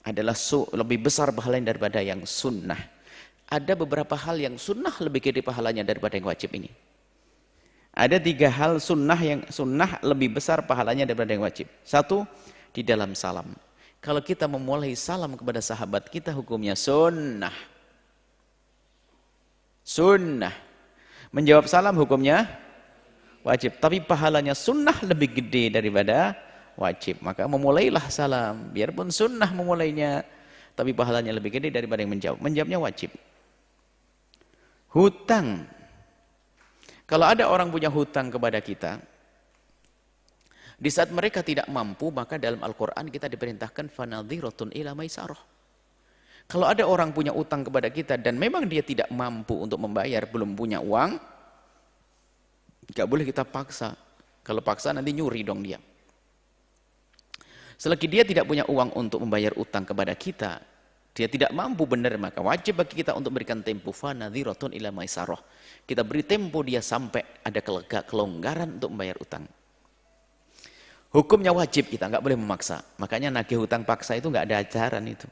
adalah lebih besar pahalanya daripada yang sunnah. Ada beberapa hal yang sunnah lebih gede pahalanya daripada yang wajib ini. Ada 3 hal sunnah yang sunnah lebih besar pahalanya daripada yang wajib. 1, di dalam salam. Kalau kita memulai salam kepada sahabat kita hukumnya sunnah. Sunnah. Menjawab salam hukumnya wajib. Tapi pahalanya sunnah lebih gede daripada wajib. Maka memulailah salam. Biarpun sunnah memulainya. Tapi pahalanya lebih gede daripada yang menjawab. Menjawabnya wajib. Hutang. Kalau ada orang punya hutang kepada kita, di saat mereka tidak mampu, maka dalam Al-Quran kita diperintahkan fanadhiratun ila maisarah. Kalau ada orang punya utang kepada kita dan memang dia tidak mampu untuk membayar, belum punya uang, gak boleh kita paksa. Kalau paksa nanti nyuri dong dia. Selagi dia tidak punya uang untuk membayar utang kepada kita, dia tidak mampu benar, maka wajib bagi kita untuk berikan tempo fanadhiratun ila maisarah. Kita beri tempo dia sampai ada kelonggaran untuk membayar utang. Hukumnya wajib, kita nggak boleh memaksa. Makanya nagih hutang paksa itu nggak ada ajaran itu.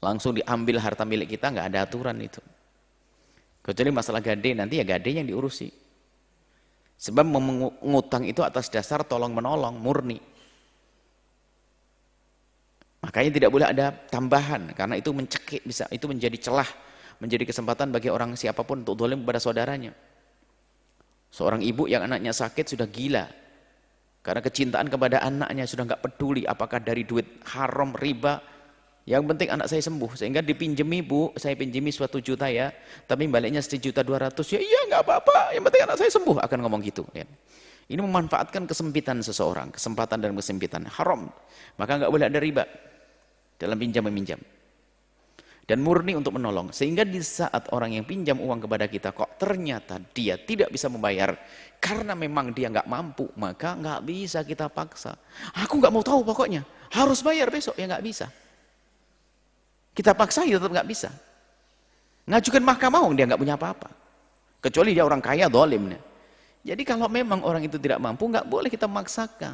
Langsung diambil harta milik kita, nggak ada aturan itu. Kecuali masalah gade, nanti ya gade yang diurusi. Sebab mengutang itu atas dasar tolong menolong, murni. Makanya tidak boleh ada tambahan, karena itu mencekik, bisa itu menjadi celah, menjadi kesempatan bagi orang siapapun untuk zalim kepada saudaranya. Seorang ibu yang anaknya sakit sudah gila, karena kecintaan kepada anaknya sudah nggak peduli apakah dari duit haram, riba. Yang penting anak saya sembuh, sehingga dipinjemi, Bu, saya pinjemi 1 juta ya, tapi baliknya 1,2 juta, ya iya nggak apa-apa, yang penting anak saya sembuh, akan ngomong gitu. Ya. Ini memanfaatkan kesempitan seseorang, kesempatan dan kesempitan, haram. Maka nggak boleh ada riba dalam pinjam meminjam. Dan murni untuk menolong. Sehingga di saat orang yang pinjam uang kepada kita, kok ternyata dia tidak bisa membayar, karena memang dia nggak mampu, maka nggak bisa kita paksa. Aku nggak mau tahu pokoknya, harus bayar besok, ya nggak bisa. Kita paksa ya tetap nggak bisa. Ngajukan mahkamah, dia nggak punya apa-apa. Kecuali dia orang kaya, zalim. Jadi kalau memang orang itu tidak mampu, nggak boleh kita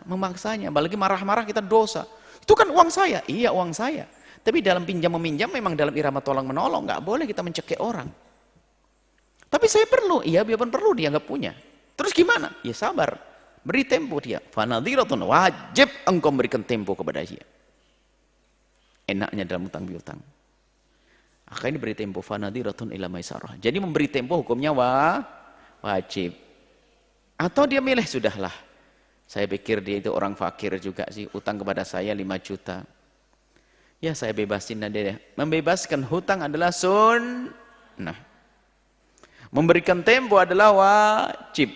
memaksanya. Apalagi marah-marah kita dosa. Itu kan uang saya, iya uang saya. Tapi dalam pinjam meminjam memang dalam irama tolong menolong, nggak boleh kita mencekik orang. Tapi saya perlu, iya biarpun perlu dia nggak punya. Terus gimana? Ya sabar, beri tempo dia. Fanadhiratun, wajib engkau berikan tempo kepada dia. Enaknya dalam utang piutang. Akhirnya beri tempo fanadhiratun ila maisarah. Jadi memberi tempo hukumnya wajib. Atau dia milih, sudahlah. Saya pikir dia itu orang fakir juga sih, utang kepada saya 5 juta. Ya saya bebasin dia. Membebaskan hutang adalah sunnah. Memberikan tempo adalah wajib.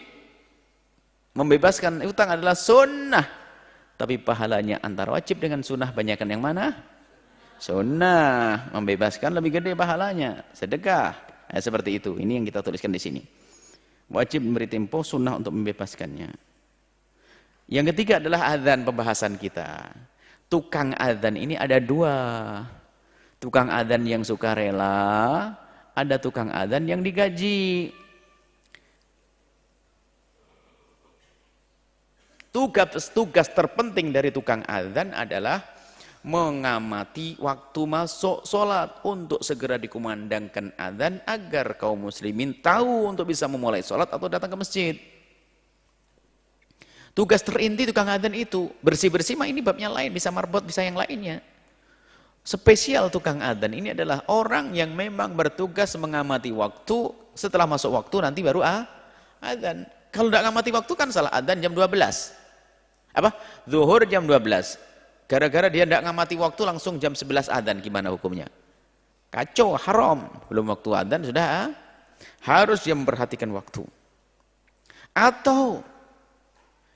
Membebaskan hutang adalah sunnah. Tapi pahalanya antara wajib dengan sunnah banyakkan yang mana? Sunnah. Membebaskan lebih gede pahalanya. Sedekah. Seperti itu. Ini yang kita tuliskan di sini. Wajib memberi tempo, sunnah untuk membebaskannya. Yang ketiga adalah adzan, pembahasan kita. Tukang adzan ini ada 2. Tukang adzan yang sukarela, ada tukang adzan yang digaji. Tugas terpenting dari tukang adzan adalah mengamati waktu masuk sholat untuk segera dikumandangkan adzan agar kaum muslimin tahu untuk bisa memulai sholat atau datang ke masjid. Tugas terinti tukang adzan itu, bersih-bersih mah ini babnya lain, bisa marbot, bisa yang lainnya. Spesial tukang adzan ini adalah orang yang memang bertugas mengamati waktu, setelah masuk waktu nanti baru adzan. Kalau tidak ngamati waktu kan salah adzan jam 12. Apa? Zuhur jam 12. Gara-gara dia tidak ngamati waktu langsung jam 11 adzan, gimana hukumnya? Kacau, haram. Belum waktu adzan sudah harus dia memperhatikan waktu. Atau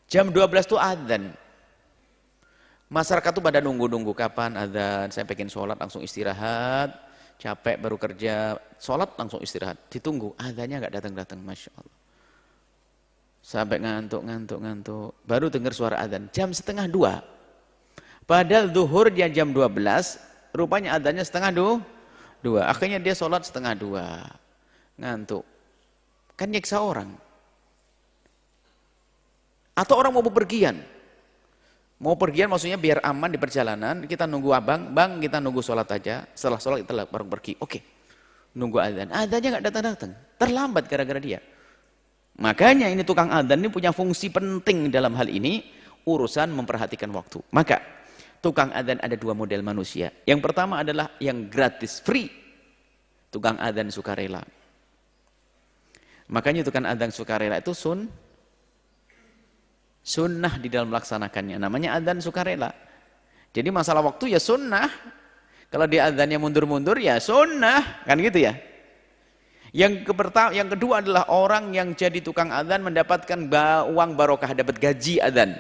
jam 12 itu adzan. Masyarakat itu pada nunggu-nunggu kapan adzan, saya pengen sholat langsung istirahat, capek baru kerja, sholat langsung istirahat, ditunggu, adzannya nggak datang-datang, Masya Allah. Sampai ngantuk, baru dengar suara adzan, jam 1:30. Padahal zuhur dia jam 12, rupanya adzannya 1:30. Akhirnya dia sholat 1:30, ngantuk. Kan nyiksa orang. Atau orang mau bepergian. Mau pergian maksudnya biar aman di perjalanan, kita nunggu abang, bang kita nunggu sholat aja, setelah sholat kita baru pergi. Oke, nunggu adzan, adzannya nggak datang-datang, terlambat gara-gara dia. Makanya ini tukang adzan ini punya fungsi penting dalam hal ini, urusan memperhatikan waktu. Maka tukang adzan ada dua model manusia. Yang pertama adalah yang gratis, free. Tukang adzan sukarela. Makanya tukang adzan sukarela itu sunnah di dalam melaksanakannya, namanya adzan sukarela. Jadi masalah waktu ya sunnah, kalau dia adzannya mundur-mundur ya sunnah, kan gitu ya. Yang kedua adalah orang yang jadi tukang adzan mendapatkan uang barokah, dapat gaji adzan.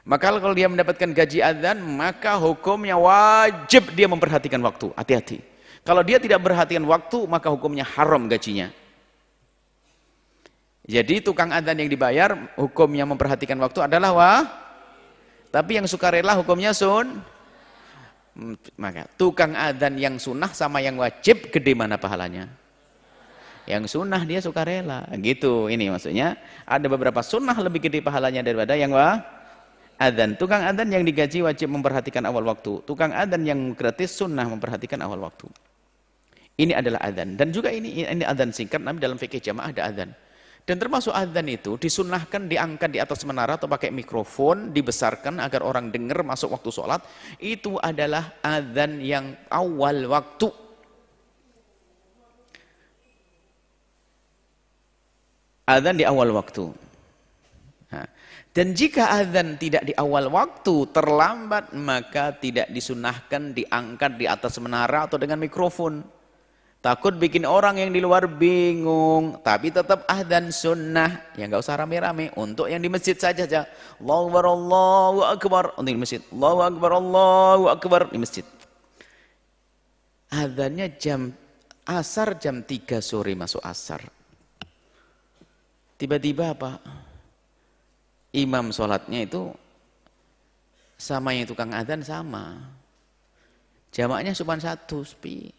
Maka kalau dia mendapatkan gaji adzan, maka hukumnya wajib dia memperhatikan waktu. Hati-hati. Kalau dia tidak memperhatikan waktu, maka hukumnya haram gajinya. Jadi tukang adzan yang dibayar hukumnya memperhatikan waktu adalah tapi yang sukarela hukumnya Maka tukang adzan yang sunnah sama yang wajib gede mana pahalanya? Yang sunnah dia sukarela. Gitu ini maksudnya. Ada beberapa sunnah lebih gede pahalanya daripada yang adzan. Tukang adzan yang digaji wajib memperhatikan awal waktu. Tukang adzan yang gratis sunnah memperhatikan awal waktu. Ini adalah adzan. Dan juga ini adzan singkat, namun dalam fikih jamaah ada adzan. Dan termasuk adzan itu disunnahkan diangkat di atas menara atau pakai mikrofon, dibesarkan agar orang dengar masuk waktu sholat. Itu adalah adzan yang awal waktu. Adzan di awal waktu. Dan jika adzan tidak di awal waktu, terlambat, maka tidak disunnahkan diangkat di atas menara atau dengan mikrofon. Takut bikin orang yang di luar bingung, tapi tetap adzan sunnah. Ya nggak usah rame-rame. Untuk yang di masjid saja. Allahu Akbar, Allahu Akbar. Untuk di masjid. Allahu Akbar, Allahu Akbar. Di masjid. Adzannya jam asar, jam 3 sore masuk asar. Tiba-tiba apa? Imam sholatnya itu sama yang tukang adzan sama. Jamaknya cuma satu, sepi.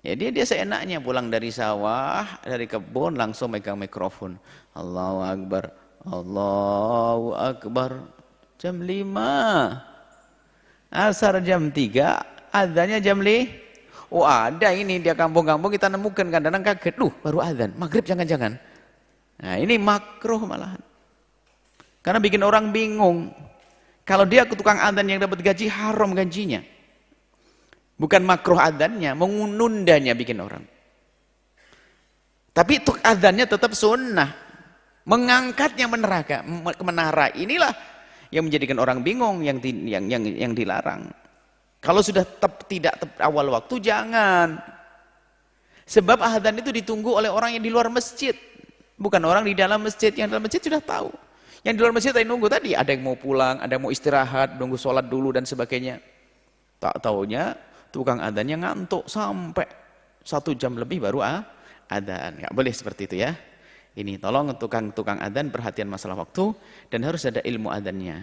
Ya dia seenaknya pulang dari sawah, dari kebun langsung megang mikrofon. Allahu Akbar, Allahu Akbar. Jam 5. Asar jam 3, adzannya jam 5. Oh ada ini dia kampung-kampung kita nemukan kadang-kadang kaget. Baru adzan, maghrib jangan-jangan. Nah ini makruh malahan. Karena bikin orang bingung. Kalau dia ke tukang adzan yang dapat gaji, haram gajinya. Bukan makruh adzannya, menundanya bikin orang. Tapi adzannya tetap sunnah. Mengangkatnya ke menara inilah yang menjadikan orang bingung, yang dilarang. Kalau sudah tidak awal waktu jangan. Sebab adzan itu ditunggu oleh orang yang di luar masjid, bukan orang di dalam masjid. Yang dalam masjid sudah tahu. Yang di luar masjid tadi nunggu tadi, ada yang mau pulang, ada yang mau istirahat, nunggu sholat dulu dan sebagainya. Tak taunya tukang adzannya ngantuk sampai 1 jam lebih baru adzan. Nggak boleh seperti itu ya. Ini tolong tukang adzan perhatian masalah waktu dan harus ada ilmu adzannya.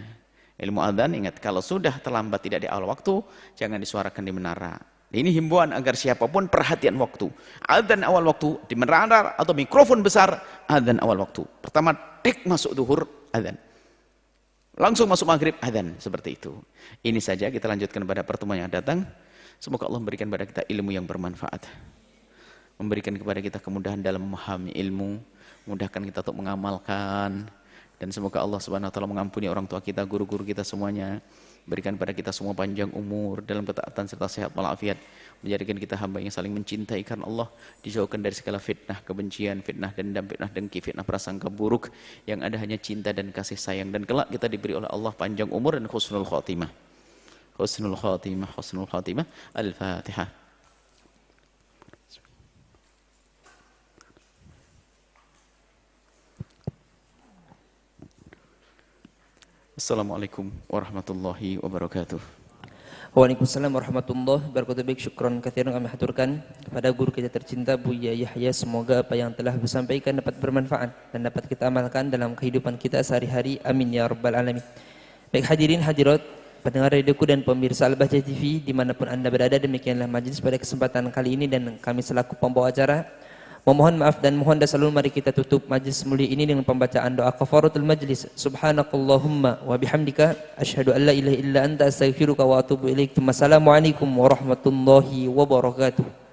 Ilmu adzan ingat kalau sudah terlambat tidak di awal waktu jangan disuarakan di menara. Ini himbauan agar siapapun perhatian waktu. Adzan awal waktu di menara atau mikrofon besar, adzan awal waktu. Pertama tek masuk zuhur adzan. Langsung masuk maghrib, adzan, seperti itu. Ini saja, kita lanjutkan pada pertemuan yang datang. Semoga Allah memberikan kepada kita ilmu yang bermanfaat. Memberikan kepada kita kemudahan dalam memahami ilmu, mudahkan kita untuk mengamalkan, dan semoga Allah Subhanahu wa taala mengampuni orang tua kita, guru-guru kita semuanya, berikan pada kita semua panjang umur dalam ketaatan serta sehat walafiat, menjadikan kita hamba yang saling mencintai karena Allah, dijauhkan dari segala fitnah, kebencian, fitnah dendam, fitnah dengki, fitnah prasangka buruk, yang ada hanya cinta dan kasih sayang, dan kelak kita diberi oleh Allah panjang umur dan husnul khatimah. Husnul khatimah, husnul khatimah. Al-Fatihah. Assalamualaikum warahmatullahi wabarakatuh. Waalaikumsalam warahmatullahi wabarakatuh. Baik, syukron katsiran kami haturkan kepada guru kita tercinta Buya Yahya. Semoga apa yang telah disampaikan dapat bermanfaat dan dapat kita amalkan dalam kehidupan kita sehari-hari. Amin ya rabbal alamin. Baik hadirin hadirat, pendengar radioku dan pemirsa Al-Bahjah TV dimanapun anda berada, demikianlah majelis pada kesempatan kali ini, dan kami selaku pembawa acara memohon maaf dan mohon dasar lalu. Mari kita tutup majlis mulia ini dengan pembacaan doa kafaratul majlis. Subhanakallahumma wa bihamdika asyhadu an la ilaha illa anta astaghfiruka wa atubu ilaik. Wassalamualaikum warahmatullahi wabarakatuh.